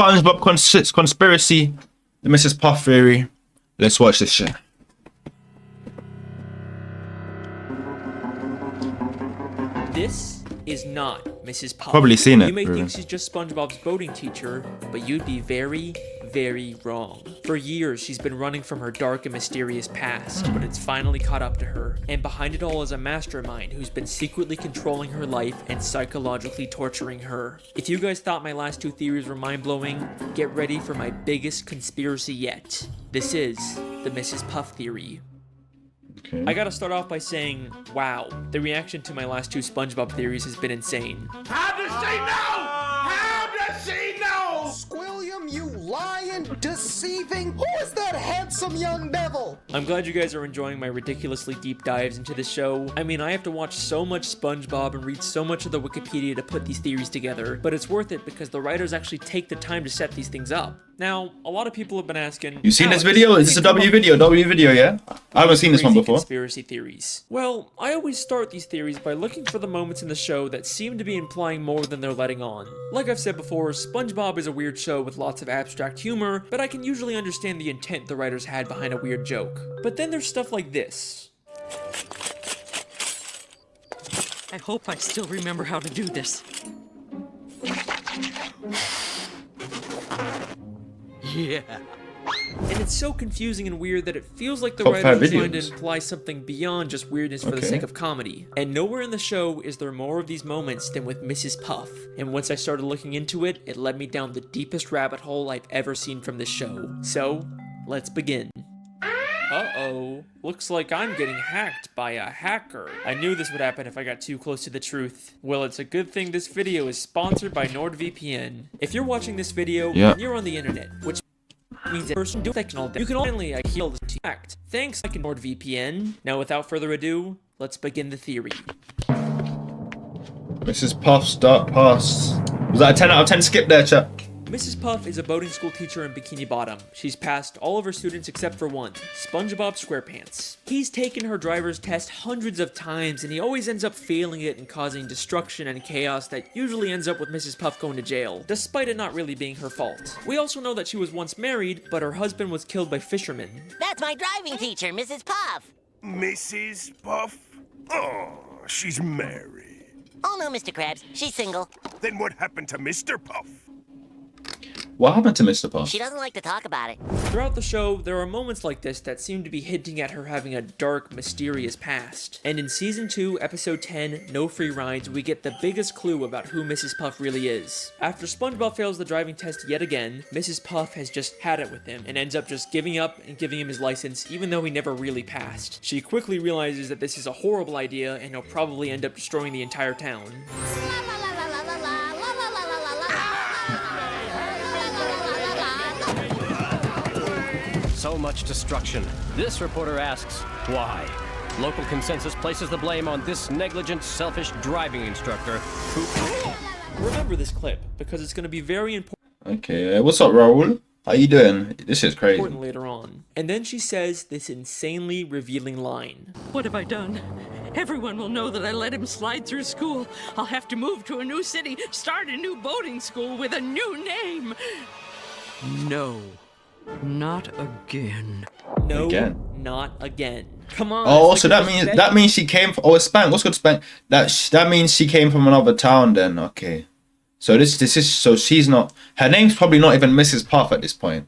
SpongeBob conspiracy, the Mrs. Puff theory. Let's watch this shit. This is not Mrs. Puff. Probably seen it. You may think she's just SpongeBob's boating teacher, but you'd be very, very wrong. For years, she's been running from her dark and mysterious past, but it's finally caught up to her. And behind it all is a mastermind who's been secretly controlling her life and psychologically torturing her. If you guys thought my last two theories were mind-blowing, get ready for my biggest conspiracy yet. This is the Mrs. Puff theory. Okay. I gotta start off by saying, wow, the reaction to my last two SpongeBob theories has been insane. How does she know? How does she know? Squilliam, you lying, deceiving, who is that handsome young devil? I'm glad you guys are enjoying my ridiculously deep dives into the show. I mean, I have to watch so much SpongeBob and read so much of the Wikipedia to put these theories together, but it's worth it because the writers actually take the time to set these things up. Now, a lot of people have been asking, You seen this Alex, video? Is this a W video? W video, yeah? I haven't seen this one crazy before. Conspiracy theories. Well, I always start these theories by looking for the moments in the show that seem to be implying more than they're letting on. Like I've said before, SpongeBob is a weird show with lots of abstract humor, but I can usually understand the intent the writers had behind a weird joke. But then there's stuff like this. I hope I still remember how to do this. Yeah. And it's so confusing and weird that it feels like the Top writers 5 are trying to videos. imply something beyond just weirdness for the Okay. sake of comedy. And nowhere in the show is there more of these moments than with Mrs. Puff. And once I started looking into it, it led me down the deepest rabbit hole I've ever seen from this show. So, let's begin. Uh-oh. Looks like I'm getting hacked by a hacker. I knew this would happen if I got too close to the truth. Well, it's a good thing this video is sponsored by NordVPN. If you're watching this video, Yeah. you're on the internet, which means that person doing all day. You can only heal this act. Thanks, I can NordVPN. Now, without further ado, let's begin the theory. Mrs. Puff's dark past. Was that a 10 out of 10 skip there, chat? Mrs. Puff is a boating school teacher in Bikini Bottom. She's passed all of her students except for one, SpongeBob SquarePants. He's taken her driver's test hundreds of times, and he always ends up failing it and causing destruction and chaos that usually ends up with Mrs. Puff going to jail, despite it not really being her fault. We also know that she was once married, but her husband was killed by fishermen. That's my driving teacher, Mrs. Puff. Mrs. Puff? Oh, she's married. Oh no, Mr. Krabs, she's single. Then what happened to Mr. Puff? What happened to Mr. Puff? She doesn't like to talk about it. Throughout the show, there are moments like this that seem to be hinting at her having a dark, mysterious past. And in Season 2, Episode 10, No Free Rides, we get the biggest clue about who Mrs. Puff really is. After SpongeBob fails the driving test yet again, Mrs. Puff has just had it with him and ends up just giving up and giving him his license even though he never really passed. She quickly realizes that this is a horrible idea and he'll probably end up destroying the entire town. So much destruction. This reporter asks, why? Local consensus places the blame on this negligent, selfish driving instructor who... Remember this clip, because it's going to be very Okay, what's up, Raul? How you doing? This is crazy. important later on. And then she says this insanely revealing line. What have I done? Everyone will know that I let him slide through school. I'll have to move to a new city, start a new boating school with a new name. No, not again. No, Again? not again. Come on. Oh, it's so like that means she came from. Oh, it's Spank. What's good, Spank? That means she came from another town. Then okay. So this is so she's not. Her name's probably not even Mrs. Puff at this point.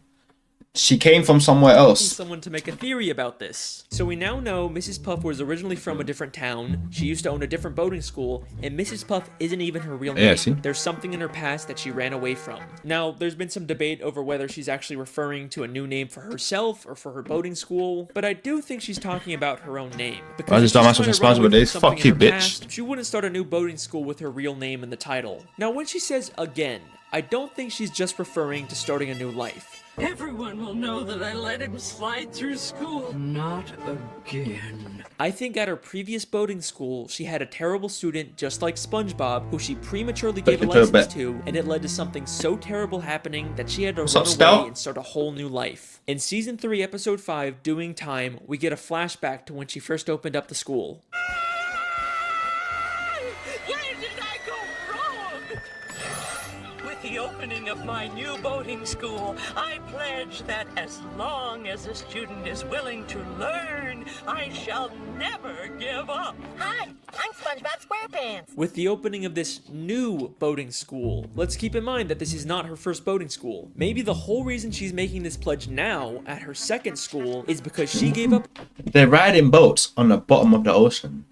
She came from somewhere else. someone to make a theory about this. So we now know Mrs. Puff was originally from a different town, she used to own a different boating school, and Mrs. Puff isn't even her real name. Yeah, see? There's something in her past that she ran away from. Now, there's been some debate over whether she's actually referring to a new name for herself or for her boating school, but I do think she's talking about her own name. Because I if just don't she's ask trying what's to run responsible away from days. something Fuck in you, her bitch. past, she wouldn't start a new boating school with her real name in the title. Now, when she says again, I don't think she's just referring to starting a new life. Everyone will know that I let him slide through school. Not again. I think at her previous boating school, she had a terrible student just like SpongeBob, who she prematurely gave a Look at her license back. to, and it led to something so terrible happening that she had to What's run up, away Stout? and start a whole new life. In Season 3, Episode 5, Doing Time, we get a flashback to when she first opened up the school. Where did I go wrong? With At the opening of my new boating school, I pledge that as long as a student is willing to learn, I shall never give up. Hi, I'm SpongeBob SquarePants. With the opening of this new boating school, let's keep in mind that this is not her first boating school. Maybe the whole reason she's making this pledge now at her second school is because she gave up They're riding boats on the bottom of the ocean.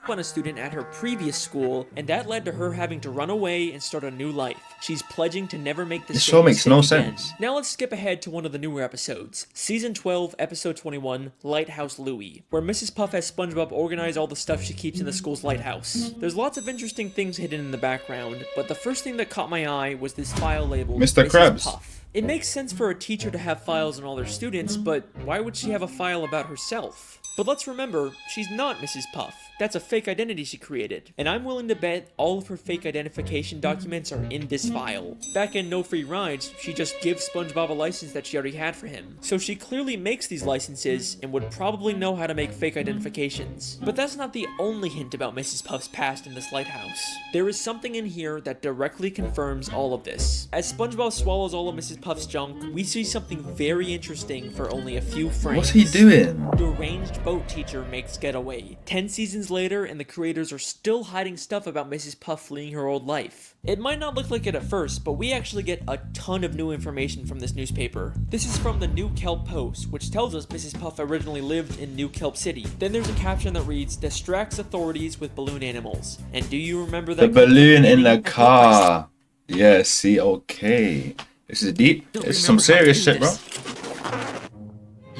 on a student at her previous school, and that led to her having to run away and start a new life. She's pledging to never make the This same show makes no mistake again. sense. Now let's skip ahead to one of the newer episodes. Season 12, episode 21, Lighthouse Louie, where Mrs. Puff has SpongeBob organize all the stuff she keeps in the school's lighthouse. There's lots of interesting things hidden in the background, but the first thing that caught my eye was this file labeled Mr. Mrs. Krabs. Puff. It makes sense for a teacher to have files on all their students, but why would she have a file about herself? But let's remember, she's not Mrs. Puff. That's a fake identity she created. And I'm willing to bet all of her fake identification documents are in this file. Back in No Free Rides, she just gives SpongeBob a license that she already had for him. So she clearly makes these licenses and would probably know how to make fake identifications. But that's not the only hint about Mrs. Puff's past in this lighthouse. There is something in here that directly confirms all of this. As SpongeBob swallows all of Mrs. Puff's junk, we see something very interesting for only a few frames. What's he doing? The arranged boat teacher makes getaway. 10 seasons later, and the creators are still hiding stuff about Mrs. Puff fleeing her old life. It might not look like it at first, but we actually get a ton of new information from this newspaper. This is from the New Kelp Post, which tells us Mrs. Puff originally lived in New Kelp City. Then there's a caption that reads, "Distracts authorities with balloon animals." And do you remember that? The balloon in the car. Yeah, see, okay. This is deep. This is some serious shit, bro.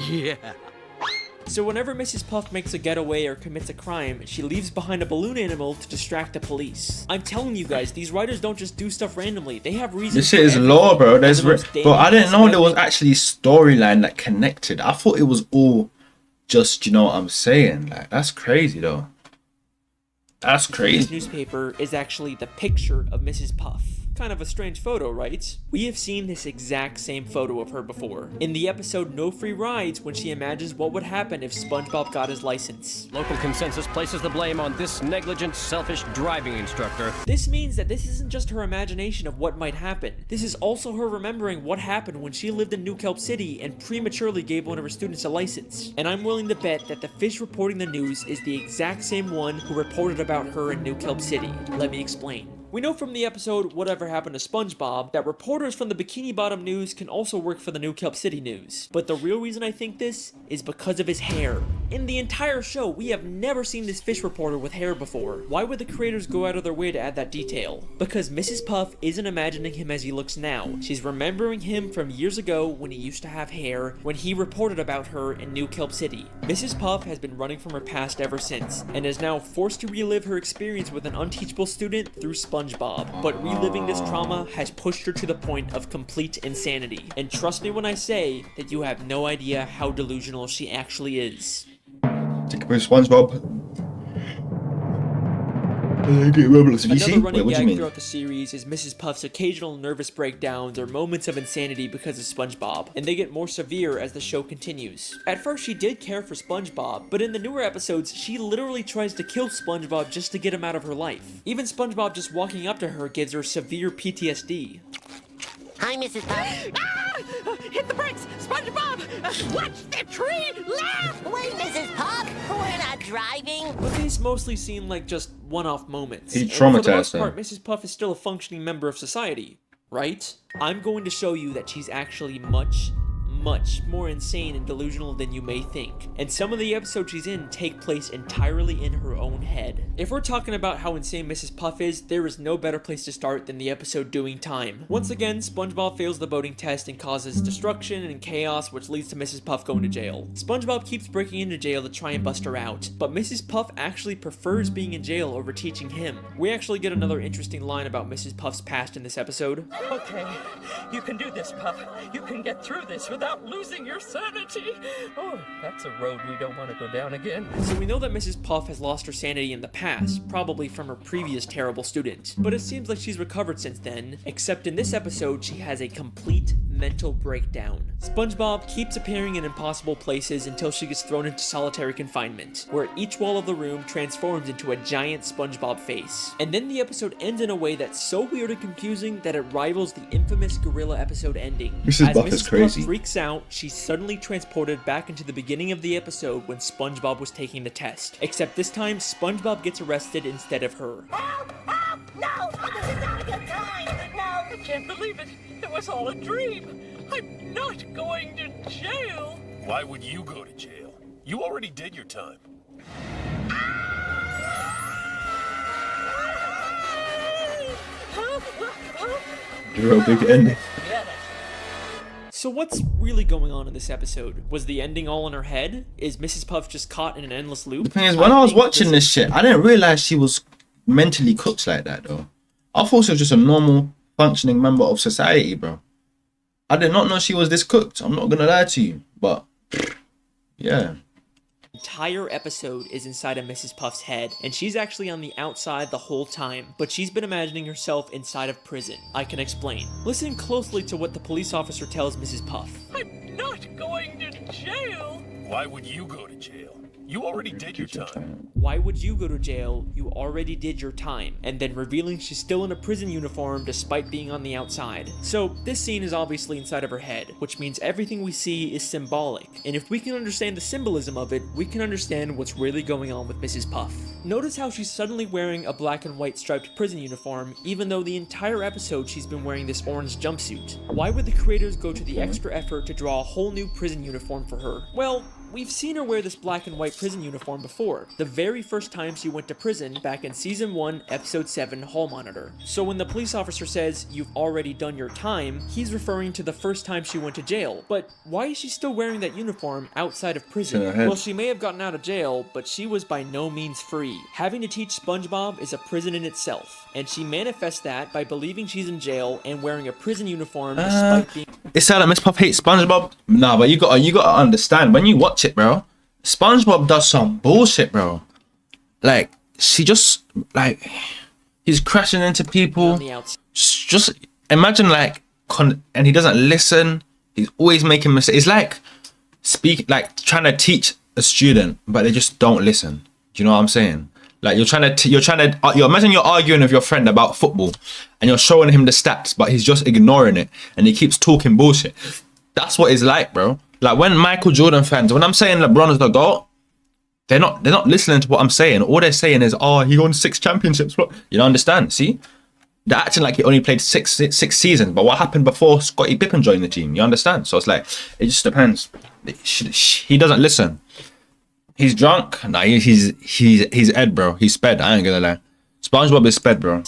Yeah. So whenever Mrs. Puff makes a getaway or commits a crime, she leaves behind a balloon animal to distract the police. I'm telling you guys, these writers don't just do stuff randomly. They have reasons. This shit for is everything. lore, bro. And the most Bro, I didn't know there was dangerous- actually storyline that connected. I thought it was all just, you know what I'm saying? Like, that's crazy, though. That's This crazy. newspaper is actually the picture of Mrs. Puff. Kind of a strange photo, right? We have seen this exact same photo of her before. In the episode No Free Rides, when she imagines what would happen if SpongeBob got his license. Local consensus places the blame on this negligent, selfish driving instructor. This means that this isn't just her imagination of what might happen. This is also her remembering what happened when she lived in New Kelp City and prematurely gave one of her students a license. And I'm willing to bet that the fish reporting the news is the exact same one who reported about her in New Kelp City. Let me explain. We know from the episode Whatever Happened to SpongeBob that reporters from the Bikini Bottom News can also work for the New Kelp City News. But the real reason I think this is because of his hair. In the entire show, we have never seen this fish reporter with hair before. Why would the creators go out of their way to add that detail? Because Mrs. Puff isn't imagining him as he looks now. She's remembering him from years ago when he used to have hair, when he reported about her in New Kelp City. Mrs. Puff has been running from her past ever since, and is now forced to relive her experience with an unteachable student through SpongeBob. But reliving this trauma has pushed her to the point of complete insanity. And trust me when I say that you have no idea how delusional she actually is. Take a bit of SpongeBob. Get Roblox, Another VC? Wait, running what do you gag mean? throughout the series is Mrs. Puff's occasional nervous breakdowns or moments of insanity because of SpongeBob, and they get more severe as the show continues. At first, she did care for SpongeBob, but in the newer episodes, she literally tries to kill SpongeBob just to get him out of her life. Even SpongeBob just walking up to her gives her severe PTSD. Hi, Mrs. Puff. Ah! Hit the brakes! SpongeBob! Watch the tree! Laugh! Wait, Mrs. Puff. We're not driving. But these mostly seem like just one-off moments. He And for the most traumatized her. part, Mrs. Puff is still a functioning member of society, right? I'm going to show you that she's actually much more insane and delusional than you may think. And some of the episodes she's in take place entirely in her own head. If we're talking about how insane Mrs. Puff is, there is no better place to start than the episode Doing Time. Once again, SpongeBob fails the boating test and causes destruction and chaos, which leads to Mrs. Puff going to jail. SpongeBob keeps breaking into jail to try and bust her out, but Mrs. Puff actually prefers being in jail over teaching him. We actually get another interesting line about Mrs. Puff's past in this episode. Okay, you can do this, Puff. You can get through this without losing your sanity. Oh, that's a road we don't want to go down again. So we know that Mrs. Puff has lost her sanity in the past, probably from her previous terrible student. But it seems like she's recovered since then, except in this episode she has a complete mental breakdown. SpongeBob keeps appearing in impossible places until she gets thrown into solitary confinement, where each wall of the room transforms into a giant SpongeBob face. And then the episode ends in a way that's so weird and confusing that it rivals the infamous gorilla episode ending. Mrs. Buff is crazy. Puff freaks out, she's suddenly transported back into the beginning of the episode when SpongeBob was taking the test. Except this time, SpongeBob gets arrested instead of her. Help! Help! No! This is not a good time! No! I can't believe it. It was all a dream. I'm not going to jail. Why would you go to jail? You already did your time. Real big ending. So what's really going on in this episode? Was the ending all in her head? Is Mrs. Puff just caught in an endless loop? The thing is, when I was watching this shit, I didn't realize she was mentally cooked like that, though. I thought she was just a normal, functioning member of society, bro. I did not know she was this cooked. I'm not gonna lie to you, but yeah. Entire episode is inside of Mrs. Puff's head, and she's actually on the outside the whole time, but she's been imagining herself inside of prison. I can explain. Listen closely to what the police officer tells Mrs. Puff. I'm not going to jail. Why would you go to jail? You already did your time. Why would you go to jail? You already did your time. And then revealing she's still in a prison uniform despite being on the outside. So this scene is obviously inside of her head, which means everything we see is symbolic. And if we can understand the symbolism of it, we can understand what's really going on with Mrs. Puff. Notice how she's suddenly wearing a black and white striped prison uniform, even though the entire episode she's been wearing this orange jumpsuit. Why would the creators go to the extra effort to draw a whole new prison uniform for her? Well, we've seen her wear this black and white prison uniform before, the very first time she went to prison back in Season 1, Episode 7, Hall Monitor. So when the police officer says, "You've already done your time," he's referring to the first time she went to jail. But why is she still wearing that uniform outside of prison? Well, she may have gotten out of jail, but she was by no means free. Having to teach SpongeBob is a prison in itself, and she manifests that by believing she's in jail and wearing a prison uniform despite being... It sounded like Miss Puff hates SpongeBob. Nah, but you gotta understand, when you watch it, bro, SpongeBob does some bullshit, bro. Like, she just, like, he's crashing into people. Just imagine, like, and he doesn't listen. He's always making mistakes. It's like trying to teach a student, but they just don't listen. Do you know what I'm saying? Like, you're trying to imagine you're arguing with your friend about football and you're showing him the stats, but he's just ignoring it and he keeps talking bullshit. That's what it's like, bro. Like, when Michael Jordan fans, when I'm saying LeBron is the GOAT, they're not listening to what I'm saying. All they're saying is, "Oh, he won 6 championships." You don't understand? See? They're acting like he only played six seasons, but what happened before Scottie Pippen joined the team? You understand? So it's like, it just depends. He doesn't listen. He's drunk. Nah, he's Ed, bro. He's sped. I ain't gonna lie. SpongeBob is sped, bro.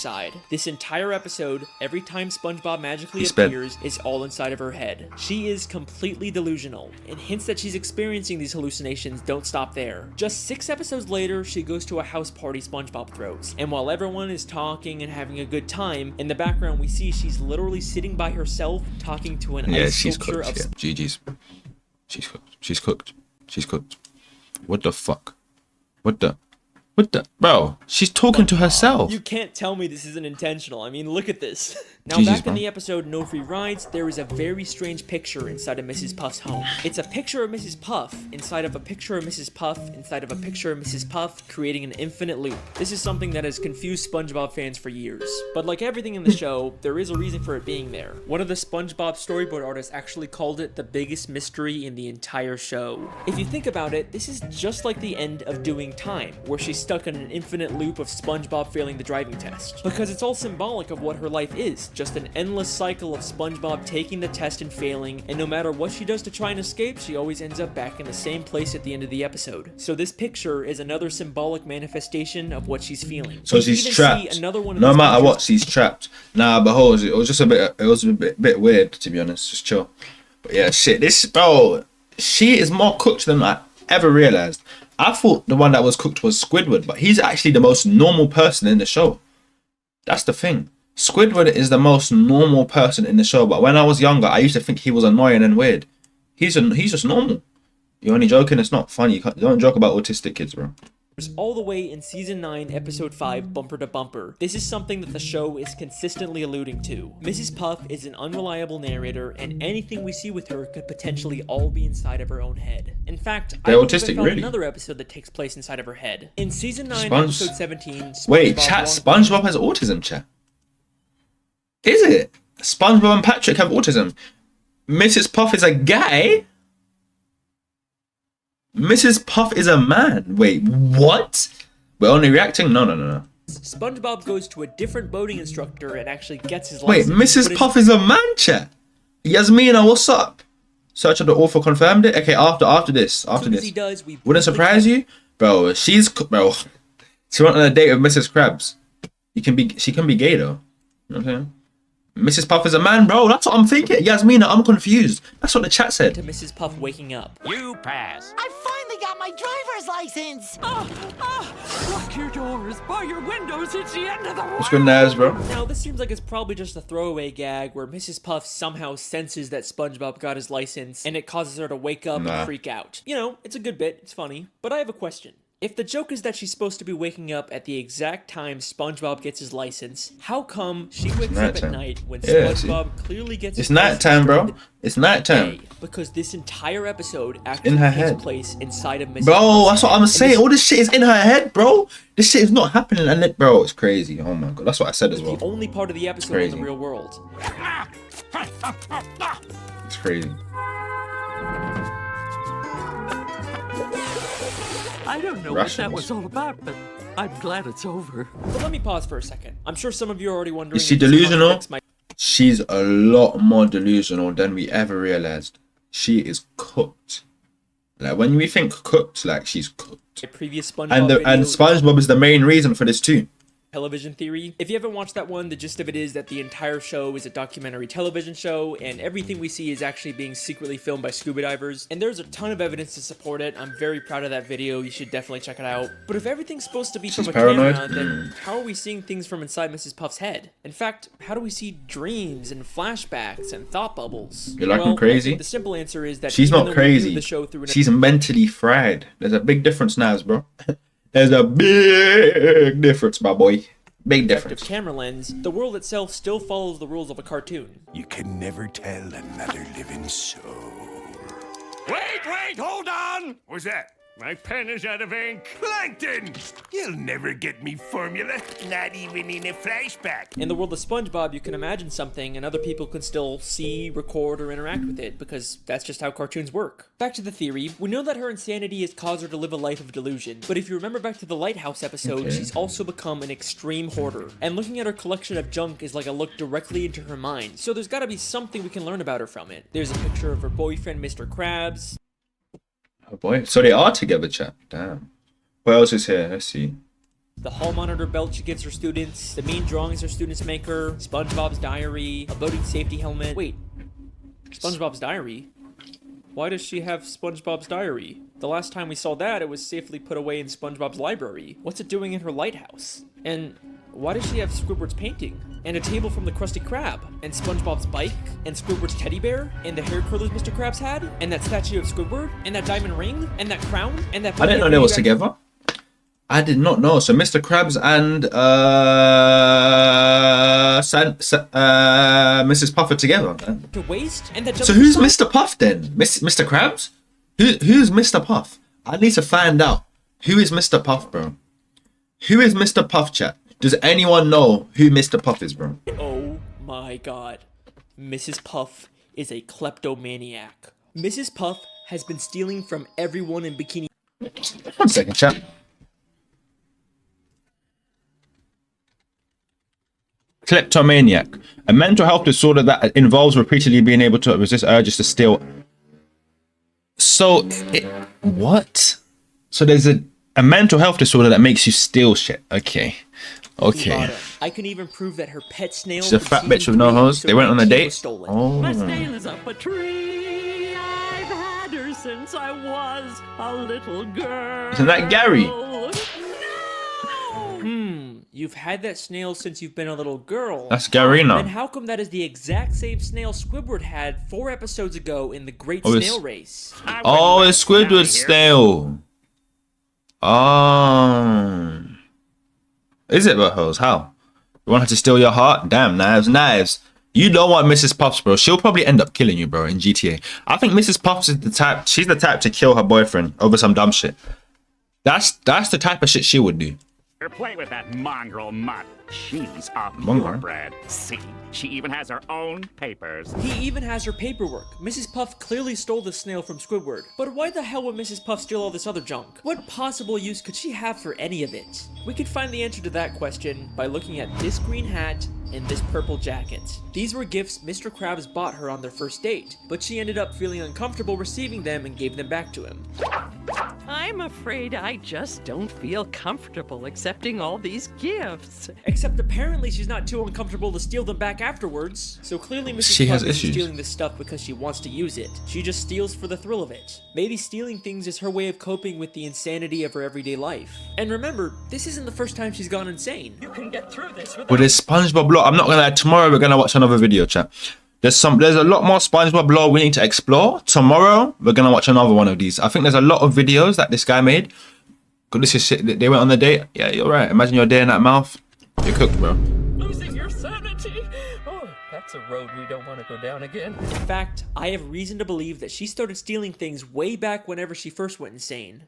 This entire episode, every time SpongeBob magically appears, is all inside of her head. She is completely delusional, and hints that she's experiencing these hallucinations don't stop there. Just 6 episodes later, she goes to a house party SpongeBob throws, and while everyone is talking and having a good time, in the background we see she's literally sitting by herself talking to an ice sculpture of... GG's. She's cooked. She's cooked. She's cooked. What the fuck? What the... Bro, she's talking to herself. You can't tell me this isn't intentional. I mean, look at this. Now, back in the episode No Free Rides, there is a very strange picture inside of Mrs. Puff's home. It's a picture of Mrs. Puff inside of a picture of Mrs. Puff inside of a picture of Mrs. Puff, creating an infinite loop. This is something that has confused SpongeBob fans for years. But like everything in the show, there is a reason for it being there. One of the SpongeBob storyboard artists actually called it the biggest mystery in the entire show. If you think about it, this is just like the end of Doing Time, where she's stuck in an infinite loop of SpongeBob failing the driving test. Because it's all symbolic of what her life is, just an endless cycle of SpongeBob taking the test and failing, and no matter what she does to try and escape, she always ends up back in the same place at the end of the episode. So this picture is another symbolic manifestation of what she's feeling. So she's trapped. No matter what, she's trapped. Nah, but hold on, it was a bit weird, to be honest. Just chill. But yeah, shit, this, bro, she is more cooked than I ever realized. I thought the one that was cooked was Squidward, but he's actually the most normal person in the show. That's the thing. Squidward is the most normal person in the show, but when I was younger, I used to think he was annoying and weird. He's just normal. You're only joking. It's not funny. Don't joke about autistic kids, bro. all the way in season 9 episode 5 bumper to bumper. This is something that the show is consistently alluding to. Mrs. Puff is an unreliable narrator, and anything we see with her could potentially all be inside of her own head. In fact, They're I believe autistic, I found really? another episode that takes place inside of her head. In season 9 Sponge- episode 17, Wait, SpongeBob chat, wants- SpongeBob has autism, chat. Is it? SpongeBob and Patrick have autism. Mrs. Puff is a guy? Mrs. Puff is a man. Wait, what? We're only reacting? No. SpongeBob goes to a different boating instructor and actually gets his Wait, license. Mrs. but Puff is a man, chat. Yasmina, what's up? Search of the author confirmed it. Okay, after this. as soon as he does, we Wouldn't surprise you, bro. She went on a date with Mrs. Krabs. She can be gay though. You know what I'm saying? Mrs. Puff is a man, bro. That's what I'm thinking. Yasmina, I'm confused. That's what the chat said. to Mrs. Puff waking up. You pass. I finally got my driver's license! Lock your doors, bar your windows, it's the end of the world! What's good, Naz, bro? Now, this seems like it's probably just a throwaway gag where Mrs. Puff somehow senses that SpongeBob got his license and it causes her to wake up Nah. and freak out. You know, it's a good bit, it's funny, but I have a question. If the joke is that she's supposed to be waking up at the exact time SpongeBob gets his license, how come she wakes up at nighttime. night when Yeah, see. SpongeBob clearly gets It's his license nighttime, bro. during the It's nighttime. day? Because this entire episode actually In her takes head. place inside of Mrs. Bro, Puff's that's what head. I'm And saying. this All this shit is in her head, bro. This shit is not happening, and it, bro, it's crazy. Oh my god, that's what I said as is well. the only part of the episode in the crazy. real world. It's crazy. I don't know what that Russians. was all about, but I'm glad it's over. But let me pause for a second. I'm sure some of you are already wondering. Is she if this delusional? contradicts my She's a lot more delusional than we ever realized. She is cooked. Like when we think cooked, like she's cooked. previous SpongeBob And video, SpongeBob is the main reason for this too. television theory. If you haven't watched that one, the gist of it is that the entire show is a documentary television show, and everything we see is actually being secretly filmed by scuba divers. And there's a ton of evidence to support it. I'm very proud of that video. You should definitely check it out. But if everything's supposed to be She's from a paranoid? camera, then how are we seeing things from inside Mrs. Puff's head? In fact, how do we see dreams and flashbacks and thought bubbles? You're like I'm Well, I crazy? think the simple answer is that She's even not though we crazy. view the show through an She's mentally fried. There's a big difference now, bro. There's a big difference, my boy. Big objective difference. camera lens, the world itself still follows the rules of a cartoon. You can never tell another living soul. Wait, hold on! What's that? My pen is out of ink. Plankton! You'll never get me formula, not even in a flashback. In the world of SpongeBob, you can imagine something and other people can still see, record, or interact with it because that's just how cartoons work. Back to the theory, we know that her insanity has caused her to live a life of delusion, but if you remember back to the Lighthouse episode, she's also become an extreme hoarder, and looking at her collection of junk is like a look directly into her mind, so there's gotta be something we can learn about her from it. There's a picture of her boyfriend, Mr. Krabs. Oh boy. So they are together, chat. Damn. What else is here? Let's see. The hall monitor belt she gives her students, the mean drawings her students make her, SpongeBob's diary, a boating safety helmet. Wait, SpongeBob's diary? Why does she have SpongeBob's diary? The last time we saw that, it was safely put away in SpongeBob's library. What's it doing in her lighthouse? And why does she have Squidward's painting? And a table from the Krusty Krab? And SpongeBob's bike? And Squidward's teddy bear? And the hair curlers Mr. Krabs had? And that statue of Squidward? And that diamond ring? And that crown? And that... I didn't know they was together. I did not know. So Mr. Krabs and Mrs. Puff are together. To waste? And that... So who's Mr. Puff then? Mr. Krabs? Who's Mr. Puff? I need to find out. Who is Mr. Puff, bro? Who is Mr. Puff, chat? Does anyone know who Mr. Puff is, bro? Oh my god. Mrs. Puff is a kleptomaniac. Mrs. Puff has been stealing from everyone in Bikini. 1 second, chat. Kleptomaniac. A mental health disorder that involves repeatedly being able to resist urges to steal. So, what? So there's a mental health disorder that makes you steal shit. Okay. Okay. I can even prove that her pet snail. She's a from fat season bitch with no 3 hose. They went on a was date. stolen. Oh. My snail is up a tree. I've had her since I was a little girl. Isn't that Gary? No! You've had that snail since you've been a little girl. That's Garina. Then how come that is the exact same snail Squidward had 4 episodes ago in the Great Oh, it's- Snail Race? Oh, it's Squidward's snail. Oh. Is it buttholes? How? You want her to steal your heart? Damn, Knives. You don't want Mrs. Puffs, bro. She'll probably end up killing you, bro, in GTA. I think Mrs. Puffs is the type. She's the type to kill her boyfriend over some dumb shit. That's the type of shit she would do. Play with that mongrel mutt. She's a Mongrel? purebred. See, she even has her own papers. He even has her paperwork. Mrs. Puff clearly stole the snail from Squidward. But why the hell would Mrs. Puff steal all this other junk? What possible use could she have for any of it? We could find the answer to that question by looking at this green hat and this purple jacket. These were gifts Mr. Krabs bought her on their first date, but she ended up feeling uncomfortable receiving them and gave them back to him. I'm afraid I just don't feel comfortable accepting all these gifts. Except apparently she's not too uncomfortable to steal them back afterwards. So clearly Mrs. She has Puff isn't issues. stealing this stuff because she wants to use it. She just steals for the thrill of it. Maybe stealing things is her way of coping with the insanity of her everyday life. And remember, this isn't the first time she's gone insane. You can get through this without... With this SpongeBob lore, I'm not gonna lie, tomorrow we're gonna watch another video, chat. There's a lot more SpongeBob lore we need to explore. Tomorrow we're gonna watch another one of these. I think there's a lot of videos that this guy made. God, this is shit. They went on the date. Yeah, you're right. Imagine your day in that mouth. You're cooked, bro. Losing your sanity. Oh, that's a road we don't want to go down again. In fact, I have reason to believe that she started stealing things way back whenever she first went insane.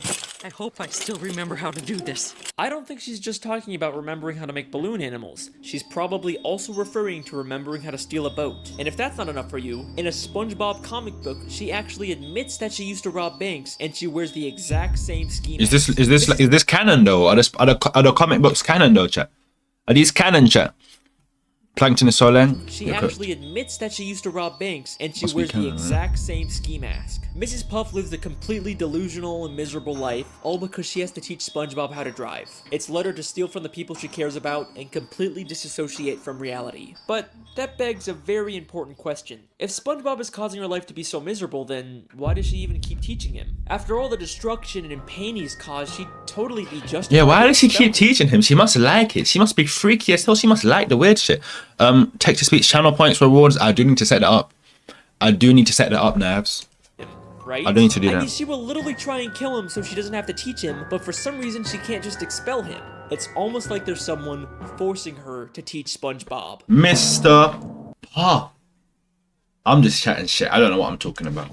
I hope I still remember how to do this. I don't think she's just talking about remembering how to make balloon animals. She's probably also referring to remembering how to steal a boat. And if that's not enough for you, in a SpongeBob comic book, she actually admits that she used to rob banks and she wears the exact same scheme. Is this canon though? Are the comic books canon though, chat? Are these canon, chat? Plankton is so lang. She actually admits that she used to rob banks, and she Must be wears the canon, exact same ski mask. Mrs. Puff lives a completely delusional and miserable life, all because she has to teach SpongeBob how to drive. It's led her to steal from the people she cares about and completely disassociate from reality. But that begs a very important question. If SpongeBob is causing her life to be so miserable, then why does she even keep teaching him? After all the destruction and pain he's caused, she'd totally be justified. Yeah, why does she keep teaching him? She must like it. She must be freaky as hell. She must like the weird shit. Text-to-speech channel points rewards. I do need to set that up. Knives. Right? I don't need to do I that. mean, she will literally try and kill him so she doesn't have to teach him, but for some reason she can't just expel him. It's almost like there's someone forcing her to teach SpongeBob. Mr. Puff. I'm just chatting shit. I don't know what I'm talking about.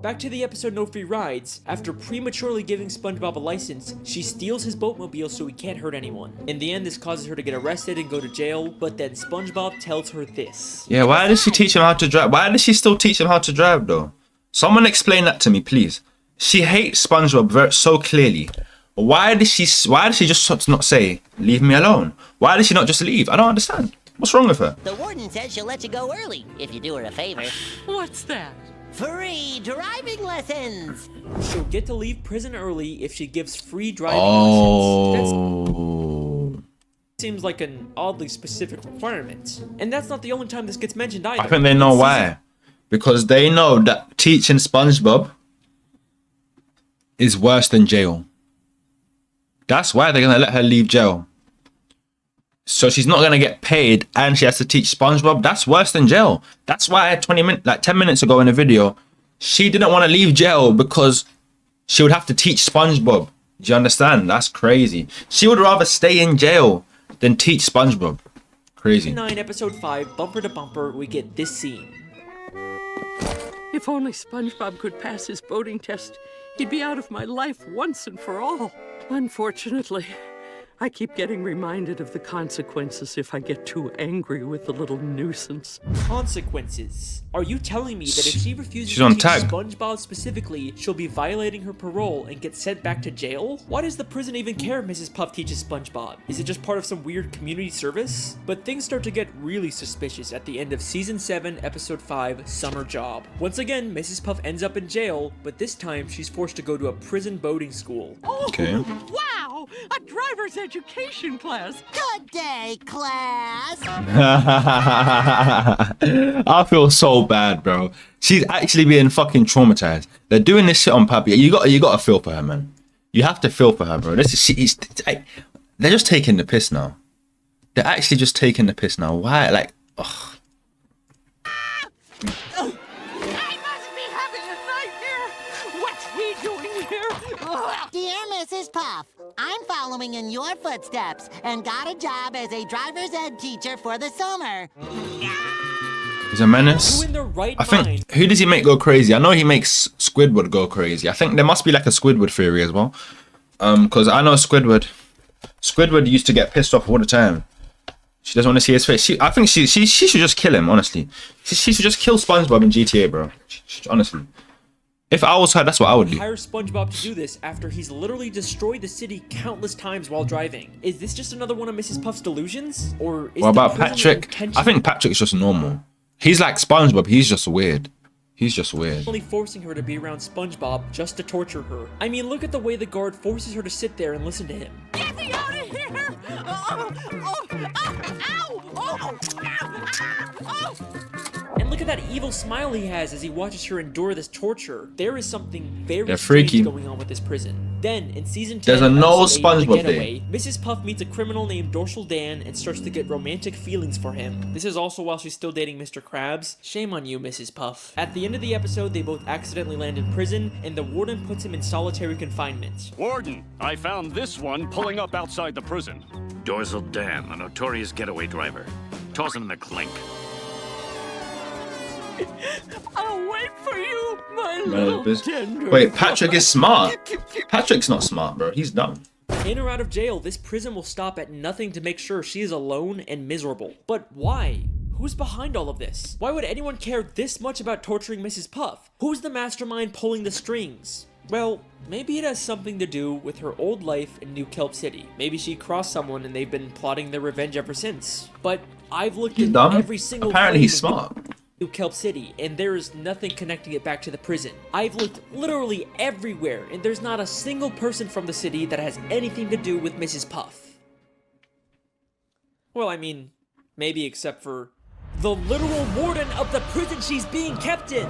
Back to the episode No Free Rides. After prematurely giving SpongeBob a license, she steals his boatmobile so he can't hurt anyone. In the end, this causes her to get arrested and go to jail, but then SpongeBob tells her this. Yeah, why does she teach him how to drive? Why does she still teach him how to drive though? Someone explain that to me, please. She hates SpongeBob so clearly. Why does she just not say, leave me alone? Why does she not just leave? I don't understand. What's wrong with her? The warden says she'll let you go early if you do her a favor. What's that? Free driving lessons! She'll get to leave prison early if she gives free driving lessons. Oh. That seems like an oddly specific requirement. And that's not the only time this gets mentioned either. I think they know why. Because they know that teaching SpongeBob is worse than jail. That's why they're gonna let her leave jail. So she's not gonna get paid and she has to teach SpongeBob. That's worse than jail. That's why 10 minutes ago in a video, she didn't want to leave jail because she would have to teach SpongeBob. Do you understand? That's crazy. She would rather stay in jail than teach SpongeBob. Crazy. 9 episode 5, bumper to bumper, we get this scene. If only SpongeBob could pass his boating test, he'd be out of my life once and for all. Unfortunately, I keep getting reminded of the consequences if I get too angry with the little nuisance. Consequences? Are you telling me that if she refuses She's to on teach tag. SpongeBob specifically, she'll be violating her parole and get sent back to jail? Why does the prison even care if Mrs. Puff teaches SpongeBob? Is it just part of some weird community service? But things start to get really suspicious at the end of Season 7, Episode 5, Summer Job. Once again, Mrs. Puff ends up in jail, but this time she's forced to go to a prison boating school. Okay. Wow! A driver's education class! Good day, class! I feel so bad, bro. She's actually being fucking traumatized. They're doing this shit on Pappy. You gotta feel for her, man. You have to feel for her, bro. They're just taking the piss now. They're actually just taking the piss now. Why? Like, ugh. I must be having a nightmare! What's he doing here? The Dear Mrs. Puff, I'm following in your footsteps and got a job as a driver's ed teacher for the summer. He's a menace. Who in their right I think, mind? who does he make go crazy? I know he makes Squidward go crazy. I think there must be like a Squidward theory as well. Because I know Squidward used to get pissed off all the time. She doesn't want to see his face. I think she should just kill him, honestly. She should just kill SpongeBob in GTA, bro. Honestly. If I was her, that's what I would do. Hire SpongeBob to do this after he's literally destroyed the city countless times while driving. Is this just another one of Mrs. Puff's delusions? Or is What the about prison Patrick? intention- I think Patrick's just normal. He's like SpongeBob. He's just weird. He's just weird. Only forcing her to be around SpongeBob just to torture her. I mean, look at the way the guard forces her to sit there and listen to him. Get me out of here! Oh, ow! Oh, ow! And look at that evil smile he has as he watches her endure this torture. There is something very They're strange freaky. going on with this prison. Then, in season 10, There's a no episode 8, The SpongeBob Getaway, Mrs. Puff meets a criminal named Dorsal Dan and starts to get romantic feelings for him. This is also while she's still dating Mr. Krabs. Shame on you, Mrs. Puff. At the end of the episode, they both accidentally land in prison, and the warden puts him in solitary confinement. Warden, I found this one pulling up outside the prison. Dorsal Dan, a notorious getaway driver. Toss him in the clink. I'll wait for you, my little tender. Wait, Patrick is smart. Patrick's not smart, bro. He's dumb. In or out of jail, this prison will stop at nothing to make sure she is alone and miserable. But why? Who's behind all of this? Why would anyone care this much about torturing Mrs. Puff? Who's the mastermind pulling the strings? Well, maybe it has something to do with her old life in New Kelp City. Maybe she crossed someone and they've been plotting their revenge ever since. But I've looked He's at dumb. every single Apparently frame he's of smart. New Kelp City, and there is nothing connecting it back to the prison. I've looked literally everywhere, and there's not a single person from the city that has anything to do with Mrs. Puff. Well, I mean, maybe except for the literal warden of the prison she's being kept in.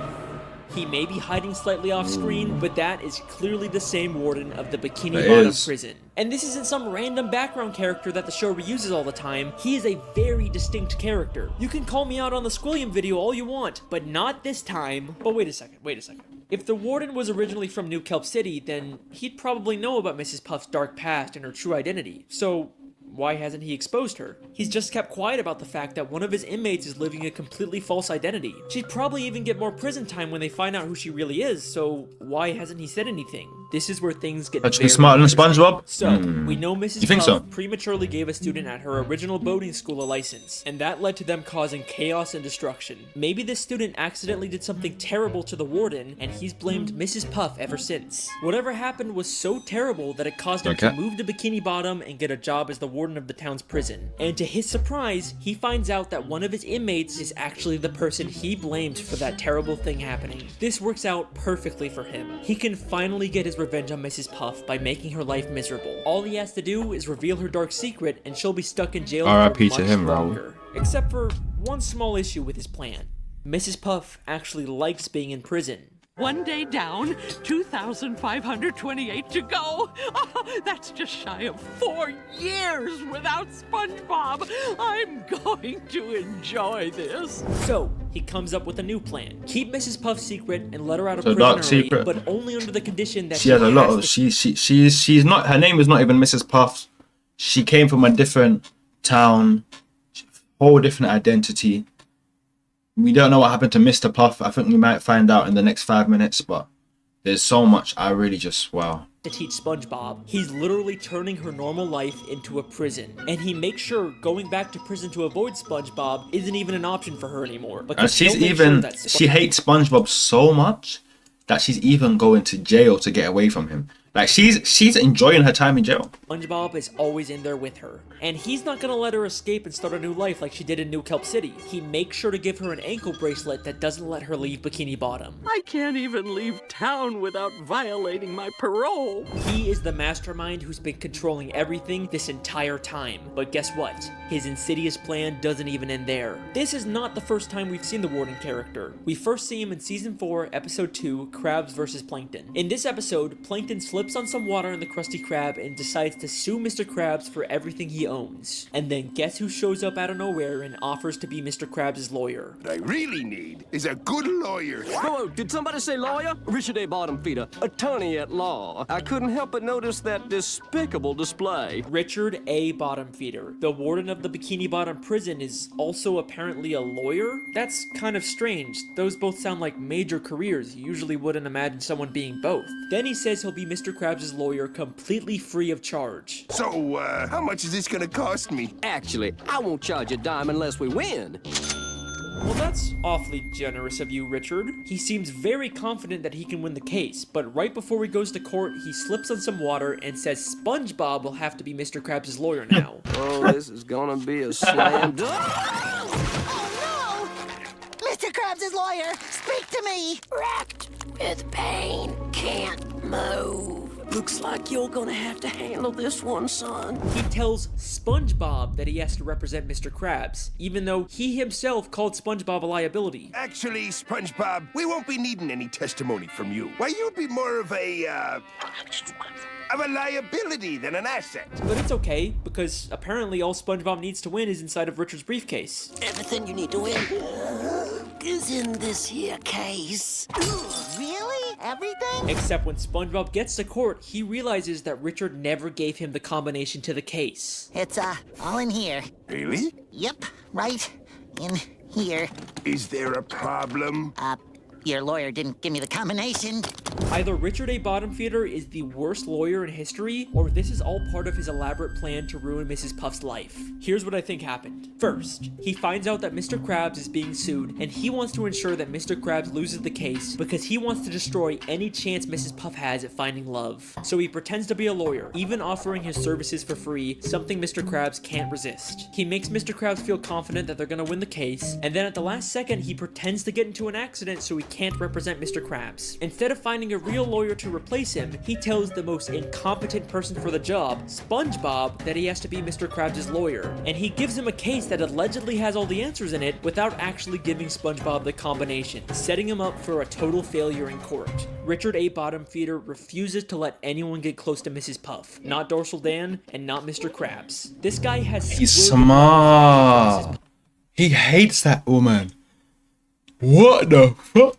He may be hiding slightly off screen, but that is clearly the same warden of the Bikini It Bottom is. prison. And this isn't some random background character that the show reuses all the time. He is a very distinct character. You can call me out on the Squilliam video all you want, but not this time. But wait a second. If the warden was originally from New Kelp City, then he'd probably know about Mrs. Puff's dark past and her true identity. So why hasn't he exposed her? He's just kept quiet about the fact that one of his inmates is living a completely false identity. She'd probably even get more prison time when they find out who she really is, so why hasn't he said anything? This is where things get Patrick very is smarter than interesting. SpongeBob? So, we know Mrs. You think Puff so? prematurely gave a student at her original boating school a license, and that led to them causing chaos and destruction. Maybe this student accidentally did something terrible to the warden, and he's blamed Mrs. Puff ever since. Whatever happened was so terrible that it caused him to Okay. move to Bikini Bottom and get a job as the warden of the town's prison. And to his surprise, he finds out that one of his inmates is actually the person he blamed for that terrible thing happening. This works out perfectly for him. He can finally get his revenge on Mrs. Puff by making her life miserable. All he has to do is reveal her dark secret and she'll be stuck in jail for R.I.P. much to him, Raul. longer. Except for one small issue with his plan. Mrs. Puff actually likes being in prison. One day down, 2,528 to go. Oh, that's just shy of 4 years without SpongeBob. I'm going to enjoy this. So, he comes up with a new plan. Keep Mrs. Puff secret and let her out of So prison dark early, secret. but only under the condition that She has a lot has of. to- She's not. Her name is not even Mrs. Puff. She came from a different town, whole different identity. We don't know what happened to Mr. Puff. I think we might find out in the next 5 minutes, but there's so much. I really just, wow. to teach SpongeBob. He's literally turning her normal life into a prison. And he makes sure going back to prison to avoid SpongeBob isn't even an option for her anymore. And Because she's he'll make sure even, that she hates SpongeBob so much that she's even going to jail to get away from him. Like, she's enjoying her time in jail. SpongeBob is always in there with her. And he's not gonna let her escape and start a new life like she did in New Kelp City. He makes sure to give her an ankle bracelet that doesn't let her leave Bikini Bottom. I can't even leave town without violating my parole. He is the mastermind who's been controlling everything this entire time. But guess what? His insidious plan doesn't even end there. This is not the first time we've seen the Warden character. We first see him in Season 4, Episode 2, Crabs vs. Plankton. In this episode, Plankton slips slips on some water in the Krusty Krab and decides to sue Mr. Krabs for everything he owns. And then guess who shows up out of nowhere and offers to be Mr. Krabs' lawyer? What I really need is a good lawyer. Whoa, did somebody say lawyer? Richard A. Bottomfeeder, attorney at law. I couldn't help but notice that despicable display. Richard A. Bottomfeeder, the warden of the Bikini Bottom prison, is also apparently a lawyer? That's kind of strange. Those both sound like major careers. You usually wouldn't imagine someone being both. Then he says he'll be Mr. Krabs' lawyer completely free of charge. So, how much is this gonna cost me? Actually, I won't charge a dime unless we win. Well, that's awfully generous of you, Richard. He seems very confident that he can win the case, but right before he goes to court, he slips on some water and says SpongeBob will have to be Mr. Krabs' lawyer now. Oh, this is gonna be a slam dunk. Oh no! Mr. Krabs' lawyer, speak to me! Wrapped with pain, can't move. Looks like you're gonna have to handle this one, son. He tells SpongeBob that he has to represent Mr. Krabs, even though he himself called SpongeBob a liability. Actually, SpongeBob, we won't be needing any testimony from you. Why, you'd be more of a liability than an asset. But it's okay, because apparently all SpongeBob needs to win is inside of Richard's briefcase. Everything you need to win is in this here case. Really? Everything? Except when SpongeBob gets to court, he realizes that Richard never gave him the combination to the case. It's, all in here. Really? Yep, right in here. Is there a problem? Your lawyer didn't give me the combination. Either Richard A. Bottomfeeder is the worst lawyer in history, or this is all part of his elaborate plan to ruin Mrs. Puff's life. Here's what I think happened. First, he finds out that Mr. Krabs is being sued, and he wants to ensure that Mr. Krabs loses the case because he wants to destroy any chance Mrs. Puff has at finding love. So he pretends to be a lawyer, even offering his services for free, something Mr. Krabs can't resist. He makes Mr. Krabs feel confident that they're gonna win the case, and then at the last second, he pretends to get into an accident so he can't represent Mr. Krabs. Instead of finding a real lawyer to replace him, he tells the most incompetent person for the job, SpongeBob, that he has to be Mr. Krabs' lawyer, and he gives him a case that allegedly has all the answers in it without actually giving SpongeBob the combination, setting him up for a total failure in court. Richard A. Bottomfeeder refuses to let anyone get close to Mrs. Puff, not Dorsal Dan, and not Mr. Krabs. This guy has He's smart. He hates that woman. What the fuck?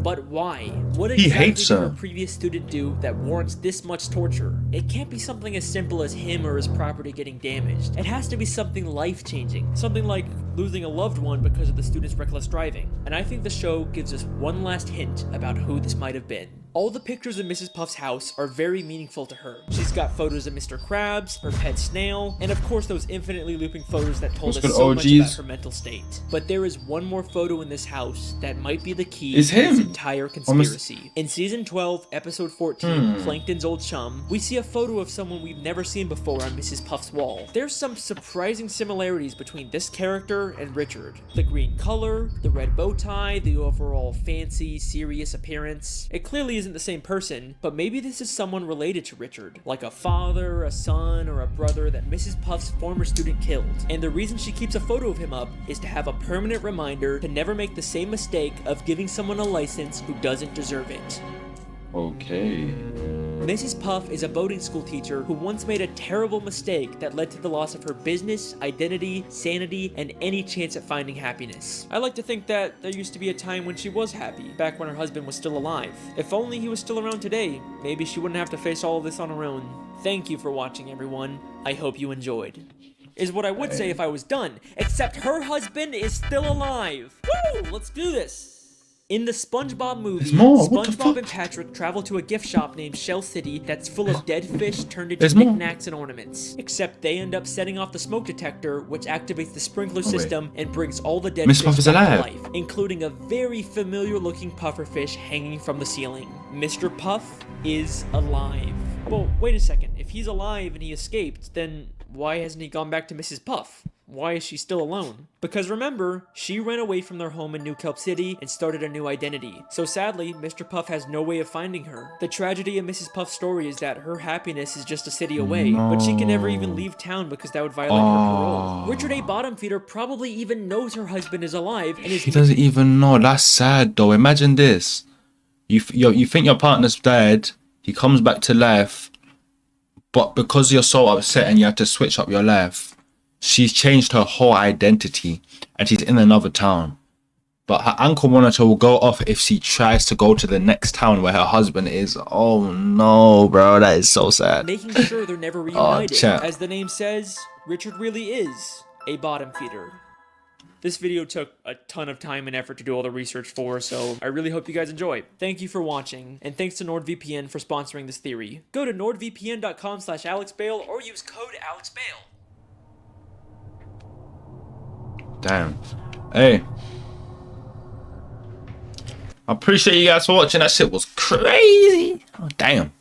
But why? What He exactly hates did her. a previous student do that warrants this much torture? It can't be something as simple as him or his property getting damaged. It has to be something life-changing. Something like losing a loved one because of the student's reckless driving. And I think the show gives us one last hint about who this might have been. All the pictures of Mrs. Puff's house are very meaningful to her. She's got photos of Mr. Krabs, her pet snail, and of course those infinitely looping photos that told us Those good so much about OGs. her mental state. But there is one more photo in this house that might be the key It's to this him. entire conspiracy. In season 12, episode 14, Plankton's Old Chum, we see a photo of someone we've never seen before on Mrs. Puff's wall. There's some surprising similarities between this character and Richard. The green color, the red bow tie, the overall fancy, serious appearance. It clearly isn't the same person, but maybe this is someone related to Richard, like a father, a son, or a brother that Mrs. Puff's former student killed. And the reason she keeps a photo of him up is to have a permanent reminder to never make the same mistake of giving someone a license who doesn't deserve it. Okay. Mrs. Puff is a boating school teacher who once made a terrible mistake that led to the loss of her business, identity, sanity, and any chance at finding happiness. I like to think that there used to be a time when she was happy, back when her husband was still alive. If only he was still around today, maybe she wouldn't have to face all of this on her own. Thank you for watching, everyone. I hope you enjoyed. Is what I would say if I was done, except her husband is still alive. Woo! Let's do this! In the SpongeBob movie, There's more. What the SpongeBob fuck? and Patrick travel to a gift shop named Shell City that's full of dead fish turned into There's more. knickknacks and ornaments. Except they end up setting off the smoke detector, which activates the sprinkler wait. system and brings all the dead Miss fish Puff is back to alive. life, including a very familiar-looking pufferfish hanging from the ceiling. Mr. Puff is alive. Well, wait a second. If he's alive and he escaped, then why hasn't he gone back to Mrs. Puff? Why is she still alone? Because remember, she ran away from their home in New Kelp City and started a new identity. So sadly, Mr. Puff has no way of finding her. The tragedy of Mrs. Puff's story is that her happiness is just a city away, but she can never even leave town because that would violate her parole. Richard A. Bottomfeeder probably even knows her husband is alive and is He doesn't even know. That's sad though. Imagine this. You think your partner's dead He comes back to life, but because you're so upset and you have to switch up your life, she's changed her whole identity and she's in another town. But her ankle monitor will go off if she tries to go to the next town where her husband is. Oh no, bro, that is so sad. Making sure they're never reunited. As the name says, Richard really is a bottom feeder. This video took a ton of time and effort to do all the research for, so I really hope you guys enjoy. Thank you for watching, and thanks to NordVPN for sponsoring this theory. Go to nordvpn.com/AlexBale or use code AlexBale. Damn. Hey. I appreciate you guys for watching. That shit was crazy. Oh, damn.